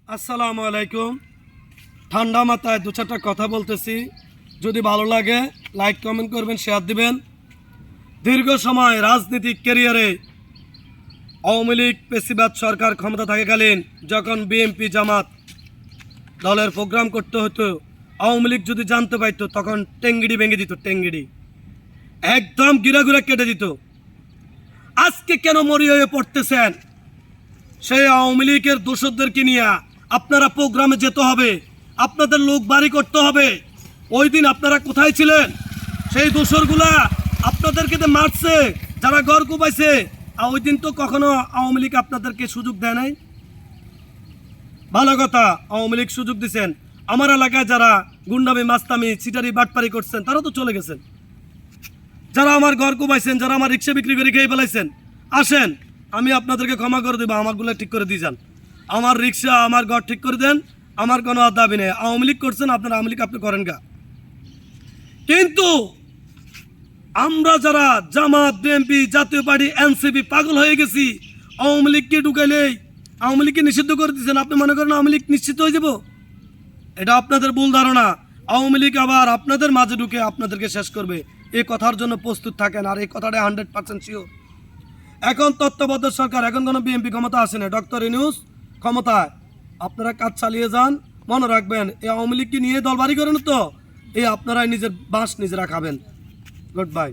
আসসালামু আলাইকুম। ঠান্ডা মাথায় দু চারটা কথা বলতেছি, যদি ভালো লাগে লাইক কমেন্ট করবেন, শেয়ার দিবেন। দীর্ঘ সময় রাজনৈতিক ক্যারিয়ারে আওয়ামী লীগ পেশিবাদ সরকার ক্ষমতা থাকাকালীন যখন বিএনপি জামাত দলের প্রোগ্রাম করতে হতো, আওয়ামী লীগ যদি জানতে পারতো তখন টেঙ্গিড়ি ভেঙে দিত, টেঙ্গিড়ি একদম গিরাগুড়া কেটে দিত। আজকে কেন মরি হয়ে পড়তেছেন? সেই আওয়ামী লীগের দোষরদেরকে নিয়ে আপনারা প্রোগ্রামে যেতে হবে, আপনাদের লোক বাড়ি করতে হবে। ওই দিন আপনারা কোথায় ছিলেন? সেই দোষরগুলা আপনাদেরকে মারছে, যারা ঘর কুপাইছে, ওই দিন তো কখনো আওয়ামী লীগ আপনাদেরকে সুযোগ দেয় নাই। ভালো কথা, আওয়ামী লীগ সুযোগ দিচ্ছেন। আমার এলাকায় যারা গুন্ডামি মাস্তামি চিটারি বাটপারি করছেন তারা তো চলে গেছেন। যারা আমার ঘর কুপাইছেন, যারা আমার রিক্সা বিক্রি করে খেয়ে ফেলাইছেন, আসেন আমি আপনাদেরকে ক্ষমা করে দেবো, আমারগুলো ঠিক করে দিয়ে যান। আমার রিক্সা, আমার ঘর ঠিক করে দেন, আমার কোনো দাবি নেই। আওয়ামী লীগ করছেন আপনারা, আওয়ামী লীগ আপনি করেন গা। কিন্তু আমরা যারা জামাত, বিএনপি, জাতীয় পার্টি, এনসিপি পাগল হয়ে গেছি। আওয়ামী লীগকে ঢুকাইলেই আওয়ামী লীগকে নিষিদ্ধ করে দিচ্ছেন। আপনি মনে করেন আওয়ামী লীগ নিশ্চিত হয়ে যাব? এটা আপনাদের ভুল ধারণা। আওয়ামী লীগ আবার আপনাদের মাঝে ঢুকে আপনাদেরকে শেষ করবে, এই কথার জন্য প্রস্তুত থাকেন। আর এই কথাটা 100% শিওর। এখন তত্ত্বাবধায়ক সরকার, এখন কোনো বিএনপি ক্ষমতা আসে না, ডক্টর ইউনূস ক্ষমতায়। আপনারা কাজ চালিয়ে যান। মনে রাখবেন, এই আওয়ামী লীগকে নিয়ে দলবাড়ি করেন তো, এই আপনারাই নিজের বাঁশ নিজেরা খাবেন। Good bye.